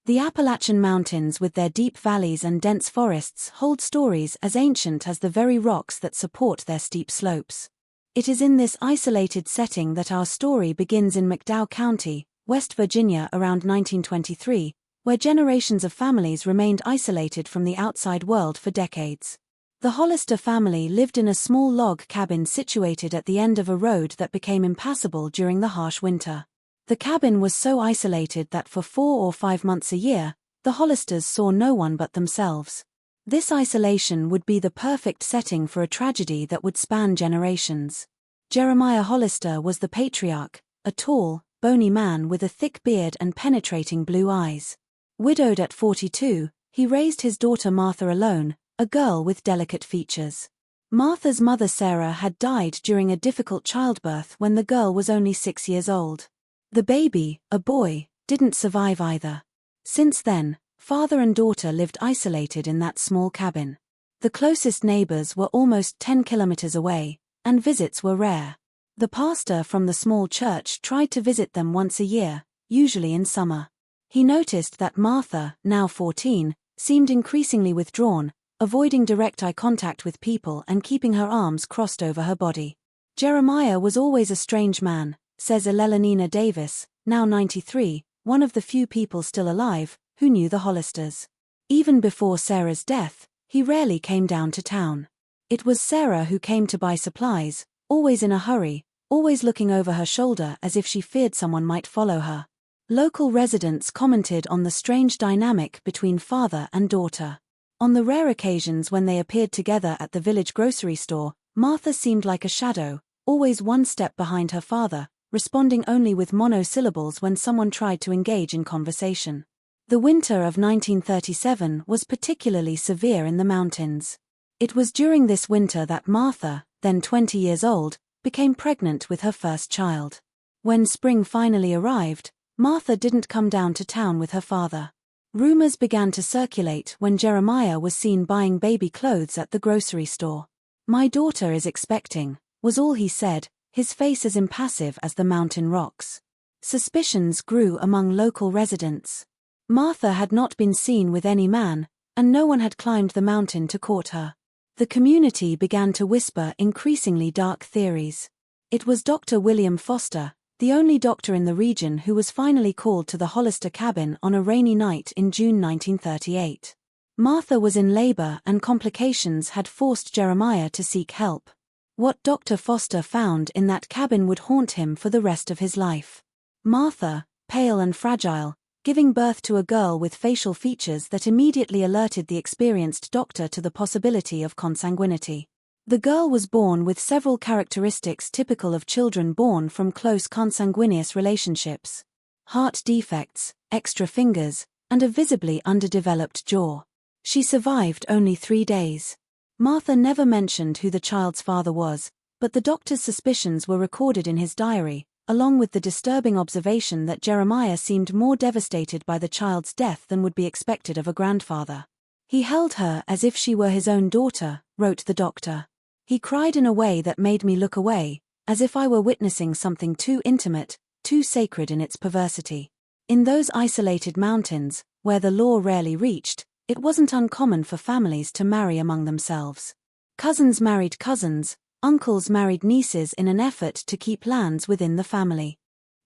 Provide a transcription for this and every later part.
The Appalachian Mountains with their deep valleys and dense forests hold stories as ancient as the very rocks that support their steep slopes. It is in this isolated setting that our story begins in McDowell County, West Virginia around 1923, where generations of families remained isolated from the outside world for decades. The Hollister family lived in a small log cabin situated at the end of a road that became impassable during the harsh winter. The cabin was so isolated that for 4 or 5 months a year, the Hollisters saw no one but themselves. This isolation would be the perfect setting for a tragedy that would span generations. Jeremiah Hollister was the patriarch, a tall, bony man with a thick beard and penetrating blue eyes. Widowed at 42, he raised his daughter Martha alone, a girl with delicate features. Martha's mother Sarah had died during a difficult childbirth when the girl was only 6 years old. The baby, a boy, didn't survive either. Since then, father and daughter lived isolated in that small cabin. The closest neighbors were almost 10 kilometers away, and visits were rare. The pastor from the small church tried to visit them once a year, usually in summer. He noticed that Martha, now 14, seemed increasingly withdrawn, avoiding direct eye contact with people and keeping her arms crossed over her body. Jeremiah was always a strange man, says Eleanina Davis, now 93, one of the few people still alive, who knew the Hollisters. Even before Sarah's death, he rarely came down to town. It was Sarah who came to buy supplies, always in a hurry, always looking over her shoulder as if she feared someone might follow her. Local residents commented on the strange dynamic between father and daughter. On the rare occasions when they appeared together at the village grocery store, Martha seemed like a shadow, always one step behind her father, responding only with monosyllables when someone tried to engage in conversation. The winter of 1937 was particularly severe in the mountains. It was during this winter that Martha, then 20 years old, became pregnant with her first child. When spring finally arrived, Martha didn't come down to town with her father. Rumors began to circulate when Jeremiah was seen buying baby clothes at the grocery store. "My daughter is expecting," was all he said, his face as impassive as the mountain rocks. Suspicions grew among local residents. Martha had not been seen with any man, and no one had climbed the mountain to court her. The community began to whisper increasingly dark theories. It was Dr. William Foster, the only doctor in the region who was finally called to the Hollister cabin on a rainy night in June 1938. Martha was in labor and complications had forced Jeremiah to seek help. What Dr. Foster found in that cabin would haunt him for the rest of his life. Martha, pale and fragile, giving birth to a girl with facial features that immediately alerted the experienced doctor to the possibility of consanguinity. The girl was born with several characteristics typical of children born from close consanguineous relationships: heart defects, extra fingers, and a visibly underdeveloped jaw. She survived only 3 days. Martha never mentioned who the child's father was, but the doctor's suspicions were recorded in his diary, along with the disturbing observation that Jeremiah seemed more devastated by the child's death than would be expected of a grandfather. "He held her as if she were his own daughter," wrote the doctor. "He cried in a way that made me look away, as if I were witnessing something too intimate, too sacred in its perversity." In those isolated mountains, where the law rarely reached, it wasn't uncommon for families to marry among themselves. Cousins married cousins, uncles married nieces in an effort to keep lands within the family.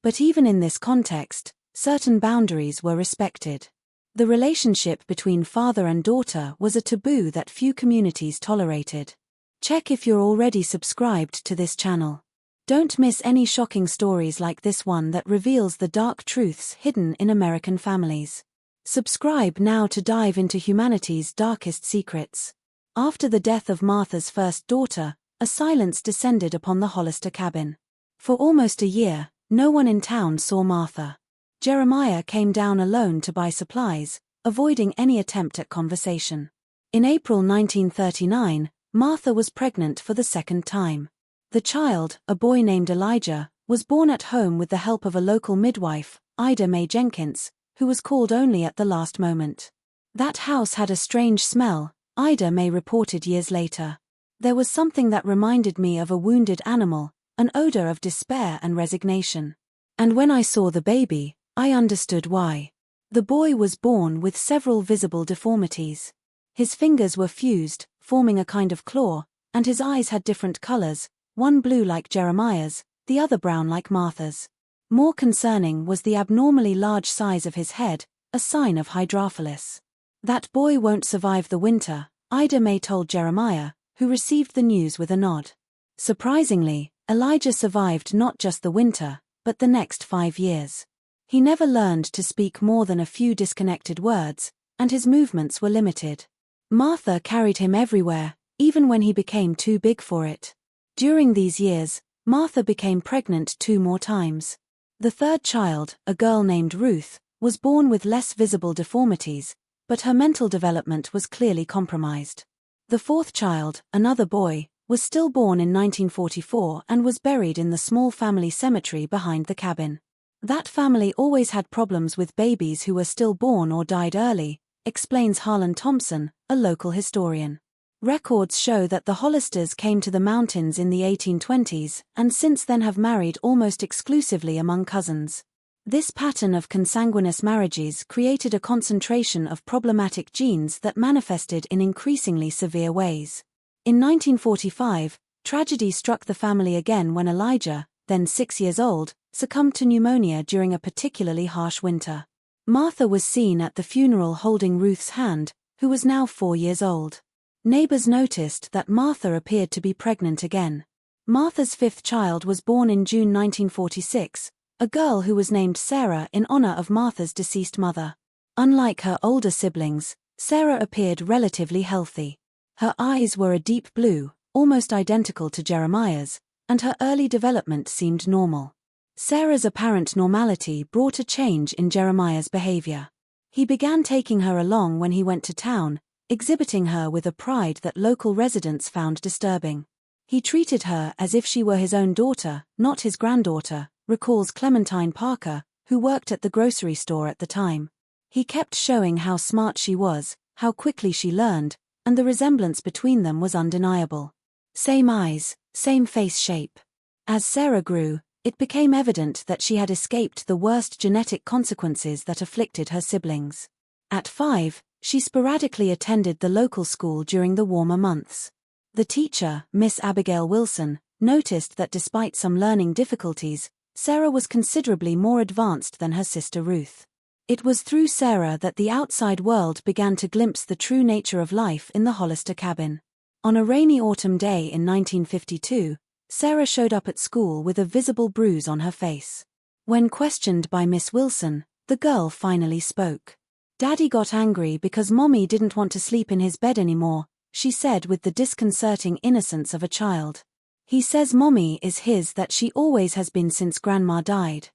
But even in this context, certain boundaries were respected. The relationship between father and daughter was a taboo that few communities tolerated. Check if you're already subscribed to this channel. Don't miss any shocking stories like this one that reveals the dark truths hidden in American families. Subscribe now to dive into humanity's darkest secrets. After the death of Martha's first daughter, a silence descended upon the Hollister cabin. For almost a year, no one in town saw Martha. Jeremiah came down alone to buy supplies, avoiding any attempt at conversation. In April 1939, Martha was pregnant for the second time. The child, a boy named Elijah, was born at home with the help of a local midwife, Ida Mae Jenkins, who was called only at the last moment. "That house had a strange smell," Ida Mae reported years later. "There was something that reminded me of a wounded animal, an odor of despair and resignation. And when I saw the baby, I understood why. The boy was born with several visible deformities. His fingers were fused, forming a kind of claw, and his eyes had different colors, one blue like Jeremiah's, the other brown like Martha's. More concerning was the abnormally large size of his head, a sign of hydrophilis. "That boy won't survive the winter," Ida May told Jeremiah, who received the news with a nod. Surprisingly, Elijah survived not just the winter, but the next 5 years. He never learned to speak more than a few disconnected words, and his movements were limited. Martha carried him everywhere, even when he became too big for it. During these years, Martha became pregnant 2 more times. The third child, a girl named Ruth, was born with less visible deformities, but her mental development was clearly compromised. The fourth child, another boy, was still born in 1944 and was buried in the small family cemetery behind the cabin. "That family always had problems with babies who were stillborn or died early," explains Harlan Thompson, a local historian. Records show that the Hollisters came to the mountains in the 1820s and since then have married almost exclusively among cousins. This pattern of consanguineous marriages created a concentration of problematic genes that manifested in increasingly severe ways. In 1945, tragedy struck the family again when Elijah, then 6 years old, succumbed to pneumonia during a particularly harsh winter. Martha was seen at the funeral holding Ruth's hand, who was now 4 years old. Neighbors noticed that Martha appeared to be pregnant again. Martha's 5th child was born in June 1946, a girl who was named Sarah in honor of Martha's deceased mother. Unlike her older siblings, Sarah appeared relatively healthy. Her eyes were a deep blue, almost identical to Jeremiah's, and her early development seemed normal. Sarah's apparent normality brought a change in Jeremiah's behavior. He began taking her along when he went to town, exhibiting her with a pride that local residents found disturbing. He treated her as if she were his own daughter, not his granddaughter, recalls Clementine Parker, who worked at the grocery store at the time. He kept showing how smart she was, how quickly she learned, and the resemblance between them was undeniable. Same eyes, same face shape. As Sarah grew, it became evident that she had escaped the worst genetic consequences that afflicted her siblings. At 5, she sporadically attended the local school during the warmer months. The teacher, Miss Abigail Wilson, noticed that despite some learning difficulties, Sarah was considerably more advanced than her sister Ruth. It was through Sarah that the outside world began to glimpse the true nature of life in the Hollister cabin. On a rainy autumn day in 1952, Sarah showed up at school with a visible bruise on her face. When questioned by Miss Wilson, the girl finally spoke. "Daddy got angry because Mommy didn't want to sleep in his bed anymore," she said with the disconcerting innocence of a child. "He says Mommy is his, that she always has been since Grandma died."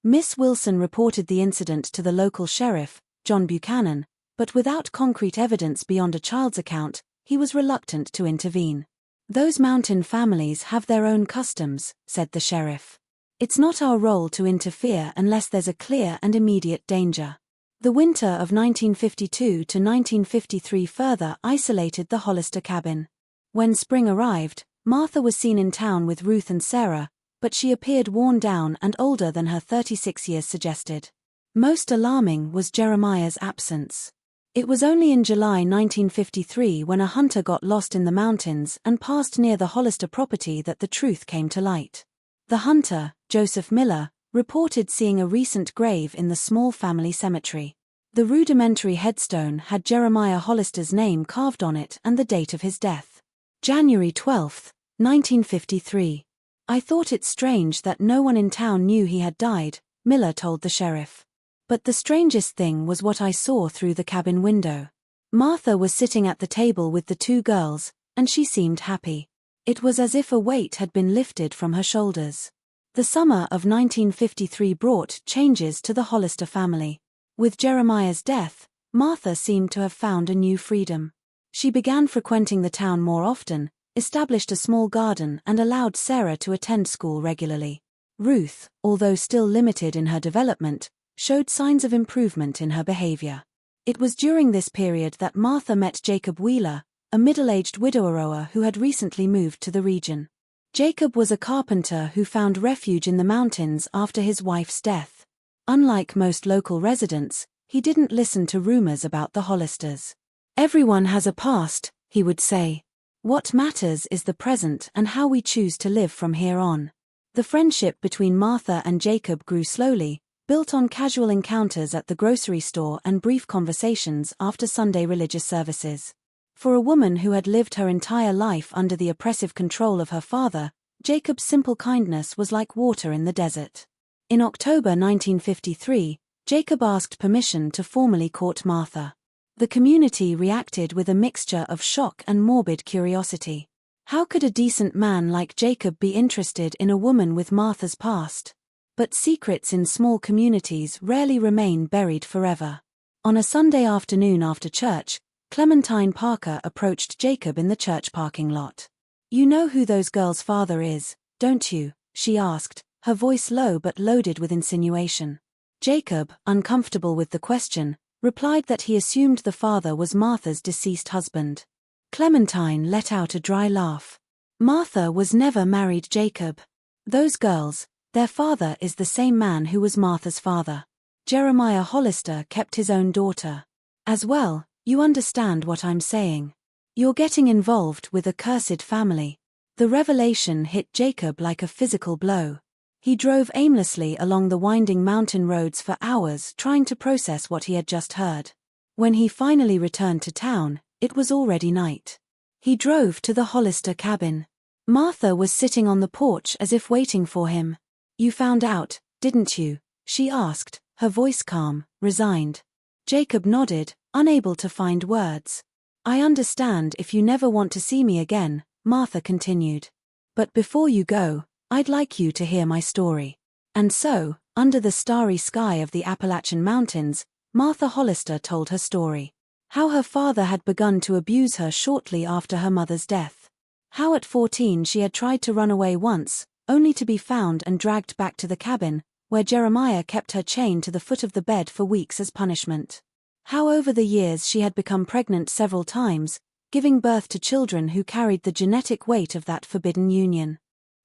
Miss Wilson reported the incident to the local sheriff, John Buchanan, but without concrete evidence beyond a child's account, he was reluctant to intervene. "Those mountain families have their own customs," said the sheriff. "It's not our role to interfere unless there's a clear and immediate danger." The winter of 1952 to 1953 further isolated the Hollister cabin. When spring arrived, Martha was seen in town with Ruth and Sarah, but she appeared worn down and older than her 36 years suggested. Most alarming was Jeremiah's absence. It was only in July 1953 when a hunter got lost in the mountains and passed near the Hollister property that the truth came to light. The hunter, Joseph Miller, reported seeing a recent grave in the small family cemetery. The rudimentary headstone had Jeremiah Hollister's name carved on it and the date of his death. January 12, 1953. "I thought it strange that no one in town knew he had died," Miller told the sheriff. "But the strangest thing was what I saw through the cabin window. Martha was sitting at the table with the 2 girls, and she seemed happy. It was as if a weight had been lifted from her shoulders." The summer of 1953 brought changes to the Hollister family. With Jeremiah's death, Martha seemed to have found a new freedom. She began frequenting the town more often, established a small garden and allowed Sarah to attend school regularly. Ruth, although still limited in her development, showed signs of improvement in her behavior. It was during this period that Martha met Jacob Wheeler, a middle-aged widower who had recently moved to the region. Jacob was a carpenter who found refuge in the mountains after his wife's death. Unlike most local residents, He didn't listen to rumors about the Hollisters. "Everyone has a past," he would say. "What matters is the present and how we choose to live from here on." The friendship between Martha and Jacob grew slowly, built on casual encounters at the grocery store and brief conversations after Sunday religious services. For a woman who had lived her entire life under the oppressive control of her father, Jacob's simple kindness was like water in the desert. In October 1953, Jacob asked permission to formally court Martha. The community reacted with a mixture of shock and morbid curiosity. How could a decent man like Jacob be interested in a woman with Martha's past? But secrets in small communities rarely remain buried forever. On a Sunday afternoon after church, Clementine Parker approached Jacob in the church parking lot. "You know who those girls' father is, don't you?" she asked, her voice low but loaded with insinuation. Jacob, uncomfortable with the question, replied that he assumed the father was Martha's deceased husband. Clementine let out a dry laugh. "Martha was never married, Jacob. Those girls, their father is the same man who was Martha's father. Jeremiah Hollister kept his own daughter. As well, you understand what I'm saying. You're getting involved with a cursed family." The revelation hit Jacob like a physical blow. He drove aimlessly along the winding mountain roads for hours trying to process what he had just heard. When he finally returned to town, it was already night. He drove to the Hollister cabin. Martha was sitting on the porch as if waiting for him. "You found out, didn't you?" she asked, her voice calm, resigned. Jacob nodded, unable to find words. "I understand if you never want to see me again," Martha continued. "But before you go, I'd like you to hear my story." And so, under the starry sky of the Appalachian Mountains, Martha Hollister told her story. How her father had begun to abuse her shortly after her mother's death. How at 14 she had tried to run away once, only to be found and dragged back to the cabin, where Jeremiah kept her chained to the foot of the bed for weeks as punishment. How over the years she had become pregnant several times, giving birth to children who carried the genetic weight of that forbidden union.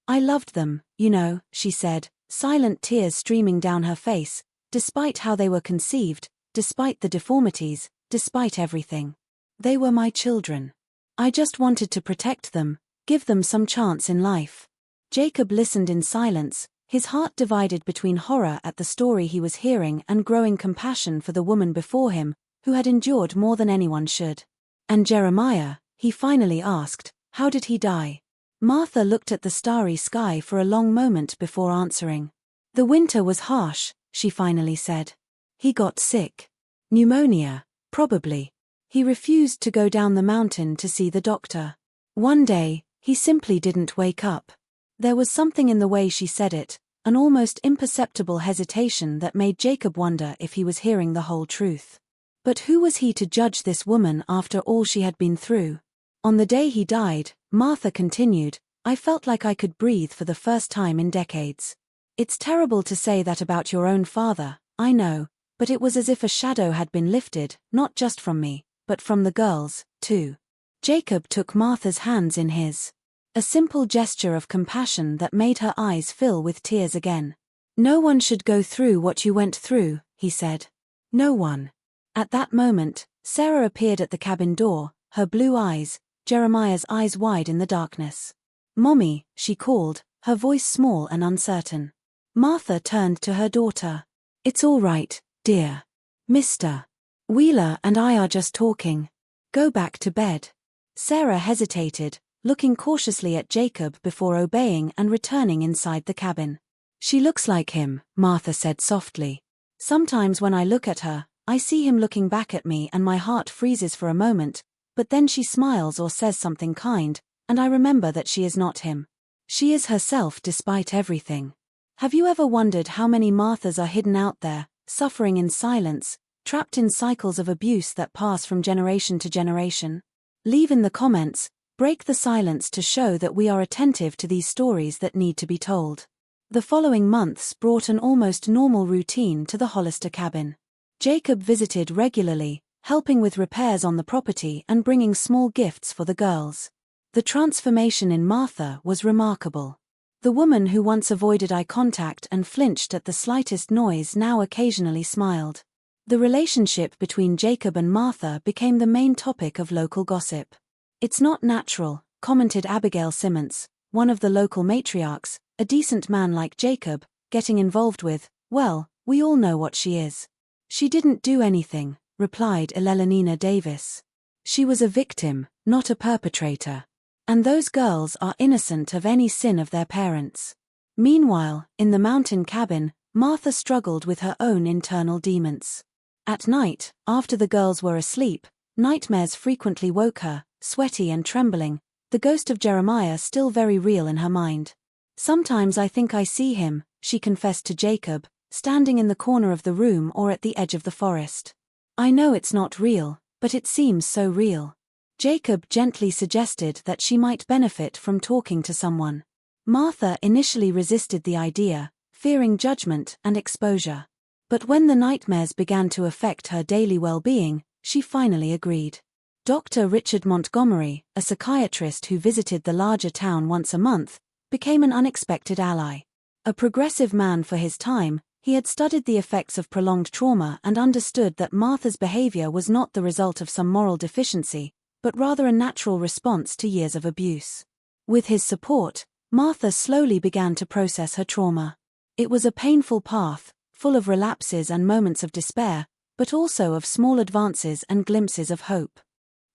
"I loved them, you know," she said, silent tears streaming down her face, despite how they were conceived, despite the deformities, despite everything. "They were my children. I just wanted to protect them, give them some chance in life." Jacob listened in silence, his heart divided between horror at the story he was hearing and growing compassion for the woman before him, who had endured more than anyone should. "And Jeremiah," he finally asked, "how did he die?" Martha looked at the starry sky for a long moment before answering. "The winter was harsh," she finally said. "He got sick. Pneumonia, probably. He refused to go down the mountain to see the doctor. One day, he simply didn't wake up." There was something in the way she said it, an almost imperceptible hesitation that made Jacob wonder if he was hearing the whole truth. But who was he to judge this woman after all she had been through? "On the day he died," Martha continued, "I felt like I could breathe for the first time in decades. It's terrible to say that about your own father, I know, but it was as if a shadow had been lifted, not just from me, but from the girls, too." Jacob took Martha's hands in his. A simple gesture of compassion that made her eyes fill with tears again. "No one should go through what you went through," he said. "No one." At that moment, Sarah appeared at the cabin door, her blue eyes, Jeremiah's eyes wide in the darkness. "Mommy," she called, her voice small and uncertain. Martha turned to her daughter. "It's all right, dear. Mr. Wheeler and I are just talking. Go back to bed." Sarah hesitated, looking cautiously at Jacob before obeying and returning inside the cabin. "She looks like him," Martha said softly. "Sometimes when I look at her, I see him looking back at me and my heart freezes for a moment, but then she smiles or says something kind, and I remember that she is not him. She is herself despite everything. Have you ever wondered how many Marthas are hidden out there, suffering in silence, trapped in cycles of abuse that pass from generation to generation? Leave in the comments, break the silence to show that we are attentive to these stories that need to be told. The following months brought an almost normal routine to the Hollister cabin. Jacob visited regularly, helping with repairs on the property and bringing small gifts for the girls. The transformation in Martha was remarkable. The woman who once avoided eye contact and flinched at the slightest noise now occasionally smiled. The relationship between Jacob and Martha became the main topic of local gossip. "It's not natural," commented Abigail Simmons, one of the local matriarchs, "a decent man like Jacob, getting involved with, well, we all know what she is." "She didn't do anything," replied Elelenina Davis. "She was a victim, not a perpetrator. And those girls are innocent of any sin of their parents." Meanwhile, in the mountain cabin, Martha struggled with her own internal demons. At night, after the girls were asleep, nightmares frequently woke her, sweaty and trembling, the ghost of Jeremiah still very real in her mind. "Sometimes I think I see him," she confessed to Jacob, "standing in the corner of the room or at the edge of the forest. I know it's not real, but it seems so real." Jacob gently suggested that she might benefit from talking to someone. Martha initially resisted the idea, fearing judgment and exposure. But when the nightmares began to affect her daily well-being, she finally agreed. Dr. Richard Montgomery, a psychiatrist who visited the larger town once a month, became an unexpected ally. A progressive man for his time, he had studied the effects of prolonged trauma and understood that Martha's behavior was not the result of some moral deficiency, but rather a natural response to years of abuse. With his support, Martha slowly began to process her trauma. It was a painful path, full of relapses and moments of despair, but also of small advances and glimpses of hope.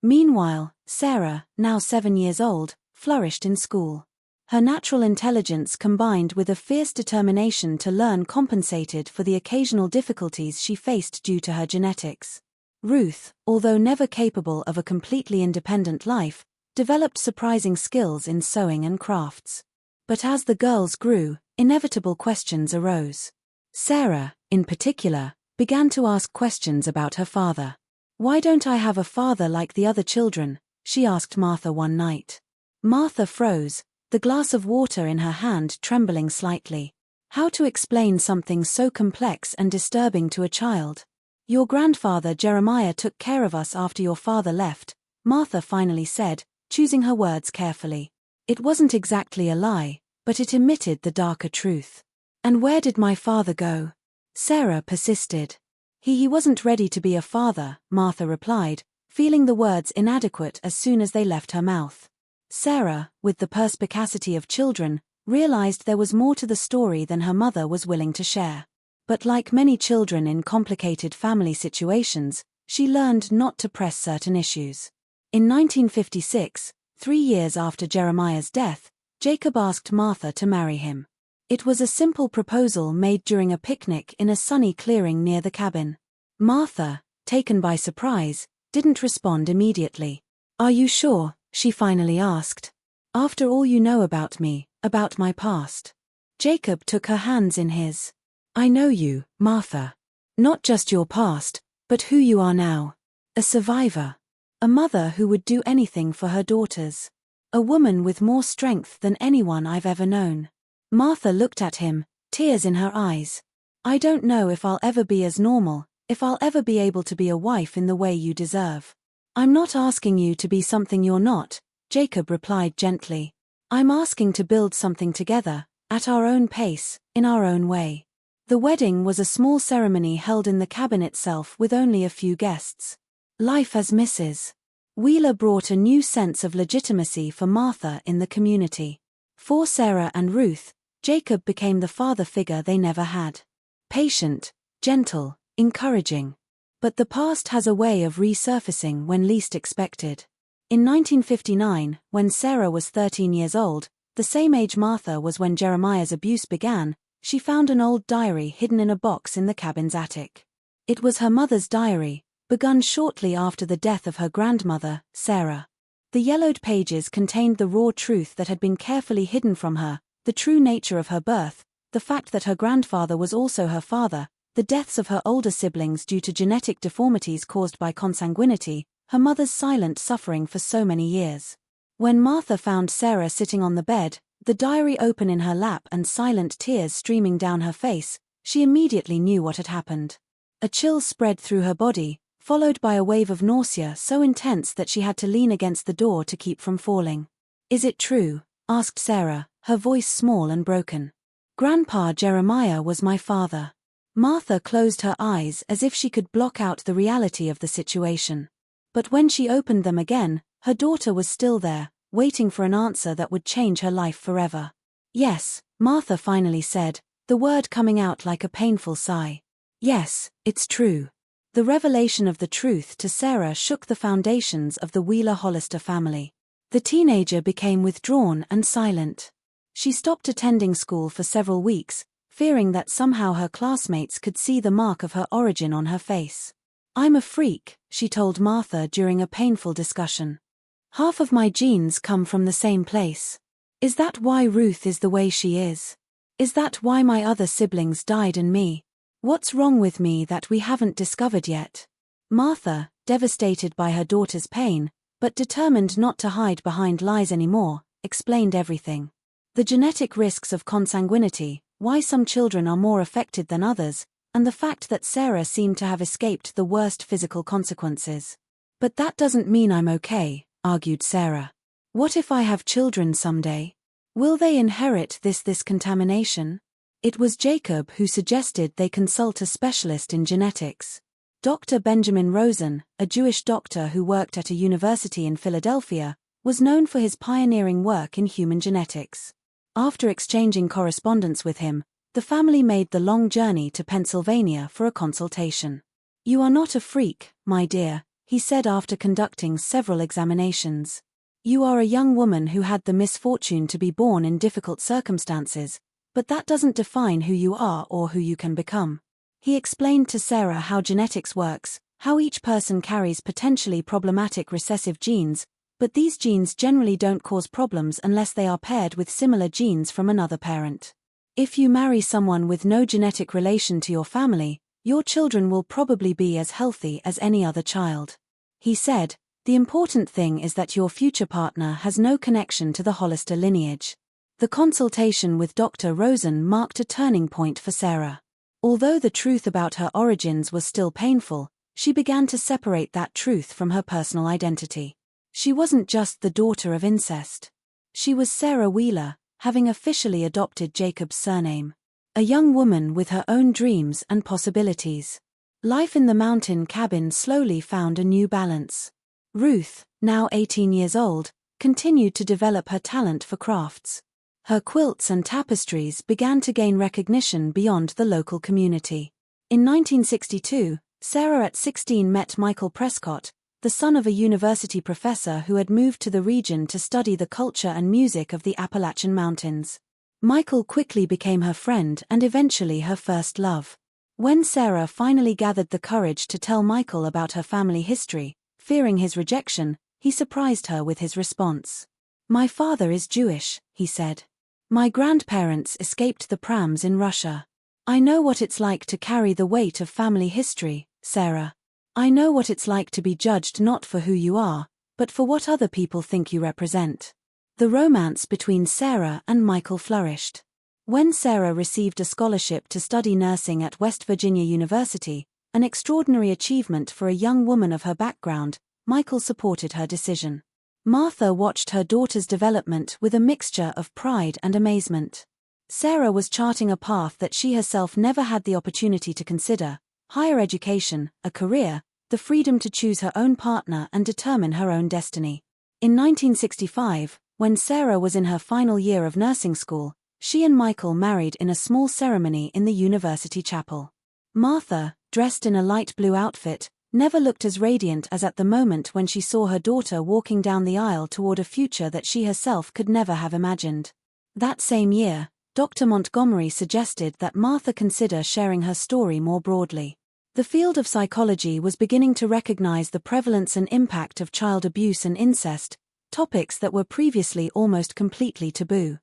Meanwhile, Sarah, now 7 years old, flourished in school. Her natural intelligence combined with a fierce determination to learn compensated for the occasional difficulties she faced due to her genetics. Ruth, although never capable of a completely independent life, developed surprising skills in sewing and crafts. But as the girls grew, inevitable questions arose. Sarah, in particular, began to ask questions about her father. "Why don't I have a father like the other children?" she asked Martha one night. Martha froze, the glass of water in her hand trembling slightly. How to explain something so complex and disturbing to a child? "Your grandfather Jeremiah took care of us after your father left," Martha finally said, choosing her words carefully. It wasn't exactly a lie, but it emitted the darker truth. "And where did my father go?" Sarah persisted. He wasn't ready to be a father," Martha replied, feeling the words inadequate as soon as they left her mouth. Sarah, with the perspicacity of children, realized there was more to the story than her mother was willing to share. But like many children in complicated family situations, she learned not to press certain issues. In 1956, 3 years after Jeremiah's death, Jacob asked Martha to marry him. It was a simple proposal made during a picnic in a sunny clearing near the cabin. Martha, taken by surprise, didn't respond immediately. "Are you sure?" she finally asked. "After all you know about me, about my past." Jacob took her hands in his. "I know you, Martha. Not just your past, but who you are now. A survivor. A mother who would do anything for her daughters. A woman with more strength than anyone I've ever known." Martha looked at him, tears in her eyes. "I don't know if I'll ever be as normal, if I'll ever be able to be a wife in the way you deserve." "I'm not asking you to be something you're not," Jacob replied gently. "I'm asking to build something together, at our own pace, in our own way." The wedding was a small ceremony held in the cabin itself with only a few guests. Life as Mrs. Wheeler brought a new sense of legitimacy for Martha in the community. For Sarah and Ruth, Jacob became the father figure they never had. Patient, gentle, encouraging. But the past has a way of resurfacing when least expected. In 1959, when Sarah was 13 years old, the same age Martha was when Jeremiah's abuse began, she found an old diary hidden in a box in the cabin's attic. It was her mother's diary, begun shortly after the death of her grandmother, Sarah. The yellowed pages contained the raw truth that had been carefully hidden from her, the true nature of her birth, the fact that her grandfather was also her father, the deaths of her older siblings due to genetic deformities caused by consanguinity, her mother's silent suffering for so many years. When Martha found Sarah sitting on the bed, the diary open in her lap and silent tears streaming down her face, she immediately knew what had happened. A chill spread through her body, followed by a wave of nausea so intense that she had to lean against the door to keep from falling. "Is it true?" asked Sarah, her voice small and broken. "Grandpa Jeremiah was my father." Martha closed her eyes as if she could block out the reality of the situation. But when she opened them again, her daughter was still there, waiting for an answer that would change her life forever. "Yes," Martha finally said, the word coming out like a painful sigh. "Yes, it's true." The revelation of the truth to Sarah shook the foundations of the Wheeler-Hollister family. The teenager became withdrawn and silent. She stopped attending school for several weeks, fearing that somehow her classmates could see the mark of her origin on her face. "I'm a freak," she told Martha during a painful discussion. "Half of my genes come from the same place. Is that why Ruth is the way she is? Is that why my other siblings died and me? What's wrong with me that we haven't discovered yet?" Martha, devastated by her daughter's pain, but determined not to hide behind lies anymore, explained everything. The genetic risks of consanguinity, why some children are more affected than others, and the fact that Sarah seemed to have escaped the worst physical consequences. "But that doesn't mean I'm okay," argued Sarah. "What if I have children someday? Will they inherit this contamination?" It was Jacob who suggested they consult a specialist in genetics. Dr. Benjamin Rosen, a Jewish doctor who worked at a university in Philadelphia, was known for his pioneering work in human genetics. After exchanging correspondence with him, the family made the long journey to Pennsylvania for a consultation. "You are not a freak, my dear," he said after conducting several examinations. "You are a young woman who had the misfortune to be born in difficult circumstances, but that doesn't define who you are or who you can become." He explained to Sarah how genetics works, how each person carries potentially problematic recessive genes, but these genes generally don't cause problems unless they are paired with similar genes from another parent. If you marry someone with no genetic relation to your family, your children will probably be as healthy as any other child. He said, "The important thing is that your future partner has no connection to the Hollister lineage." The consultation with Dr. Rosen marked a turning point for Sarah. Although the truth about her origins was still painful, she began to separate that truth from her personal identity. She wasn't just the daughter of incest. She was Sarah Wheeler, having officially adopted Jacob's surname. A young woman with her own dreams and possibilities. Life in the mountain cabin slowly found a new balance. Ruth, now 18 years old, continued to develop her talent for crafts. Her quilts and tapestries began to gain recognition beyond the local community. In 1962, Sarah at 16 met Michael Prescott, the son of a university professor who had moved to the region to study the culture and music of the Appalachian Mountains. Michael quickly became her friend and eventually her first love. When Sarah finally gathered the courage to tell Michael about her family history, fearing his rejection, he surprised her with his response. "My father is Jewish," he said. "My grandparents escaped the Prams in Russia. I know what it's like to carry the weight of family history, Sarah. I know what it's like to be judged not for who you are, but for what other people think you represent." The romance between Sarah and Michael flourished. When Sarah received a scholarship to study nursing at West Virginia University, an extraordinary achievement for a young woman of her background, Michael supported her decision. Martha watched her daughter's development with a mixture of pride and amazement. Sarah was charting a path that she herself never had the opportunity to consider: higher education, a career, the freedom to choose her own partner and determine her own destiny. In 1965, when Sarah was in her final year of nursing school, she and Michael married in a small ceremony in the university chapel. Martha, dressed in a light blue outfit, never looked as radiant as at the moment when she saw her daughter walking down the aisle toward a future that she herself could never have imagined. That same year, Dr. Montgomery suggested that Martha consider sharing her story more broadly. The field of psychology was beginning to recognize the prevalence and impact of child abuse and incest, topics that were previously almost completely taboo.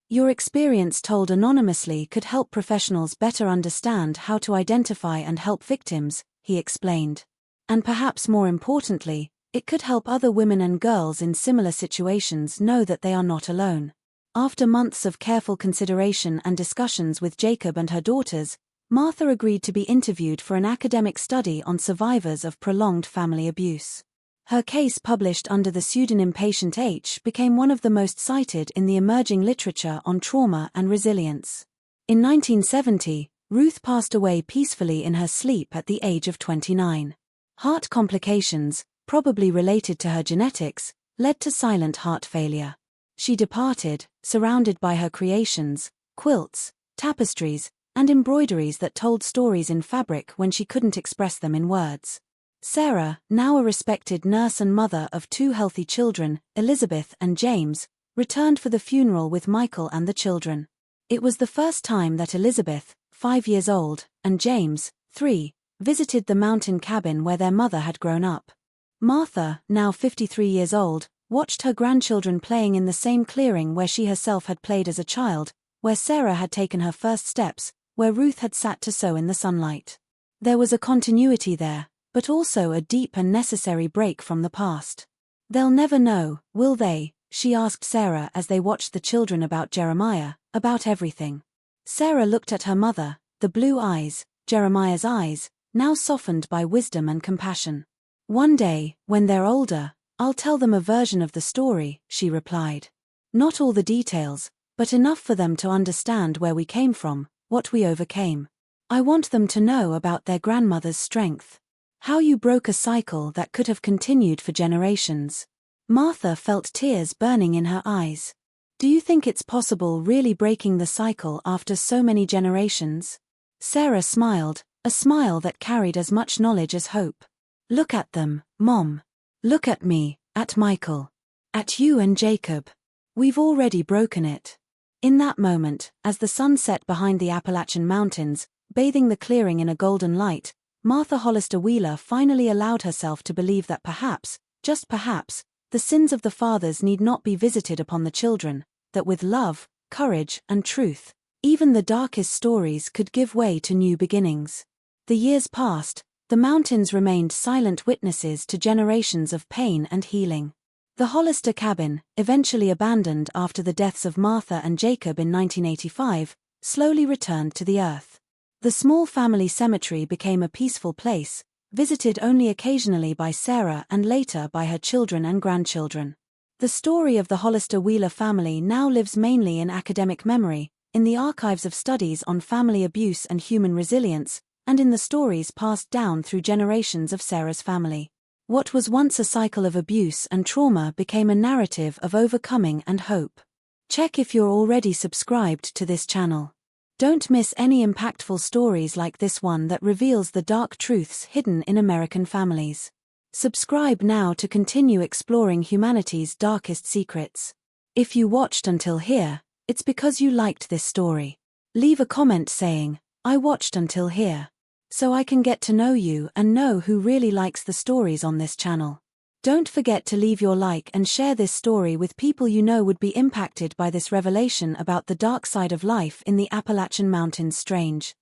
"Your experience told anonymously could help professionals better understand how to identify and help victims," he explained. "And perhaps more importantly, it could help other women and girls in similar situations know that they are not alone." After months of careful consideration and discussions with Jacob and her daughters, Martha agreed to be interviewed for an academic study on survivors of prolonged family abuse. Her case, published under the pseudonym Patient H, became one of the most cited in the emerging literature on trauma and resilience. In 1970, Ruth passed away peacefully in her sleep at the age of 29. Heart complications, probably related to her genetics, led to silent heart failure. She departed, surrounded by her creations, quilts, tapestries, and embroideries that told stories in fabric when she couldn't express them in words. Sarah, now a respected nurse and mother of 2 healthy children, Elizabeth and James, returned for the funeral with Michael and the children. It was the first time that Elizabeth, 5 years old, and James, 3, visited the mountain cabin where their mother had grown up. Martha, now 53 years old, watched her grandchildren playing in the same clearing where she herself had played as a child, where Sarah had taken her first steps, where Ruth had sat to sew in the sunlight. There was a continuity there, but also a deep and necessary break from the past. They'll never know, will they? She asked Sarah as they watched the children about Jeremiah, about everything. Sarah looked at her mother, the blue eyes, Jeremiah's eyes, now softened by wisdom and compassion. One day, when they're older, I'll tell them a version of the story, she replied. Not all the details, but enough for them to understand where we came from, what we overcame. I want them to know about their grandmother's strength. How you broke a cycle that could have continued for generations. Martha felt tears burning in her eyes. Do you think it's possible really breaking the cycle after so many generations? Sarah smiled, a smile that carried as much knowledge as hope. Look at them, Mom. Look at me, at Michael. At you and Jacob. We've already broken it. In that moment, as the sun set behind the Appalachian Mountains, bathing the clearing in a golden light, Martha Hollister Wheeler finally allowed herself to believe that perhaps, just perhaps, the sins of the fathers need not be visited upon the children, that with love, courage, and truth, even the darkest stories could give way to new beginnings. The years passed. The mountains remained silent witnesses to generations of pain and healing. The Hollister cabin, eventually abandoned after the deaths of Martha and Jacob in 1985, slowly returned to the earth. The small family cemetery became a peaceful place, visited only occasionally by Sarah and later by her children and grandchildren. The story of the Hollister Wheeler family now lives mainly in academic memory, in the archives of studies on family abuse and human resilience, and in the stories passed down through generations of Sarah's family. What was once a cycle of abuse and trauma became a narrative of overcoming and hope. Check if you're already subscribed to this channel. Don't miss any impactful stories like this one that reveals the dark truths hidden in American families. Subscribe now to continue exploring humanity's darkest secrets. If you watched until here, it's because you liked this story. Leave a comment saying, "I watched until here," so I can get to know you and know who really likes the stories on this channel. Don't forget to leave your like and share this story with people you know would be impacted by this revelation about the dark side of life in the Appalachian Mountains. Strange.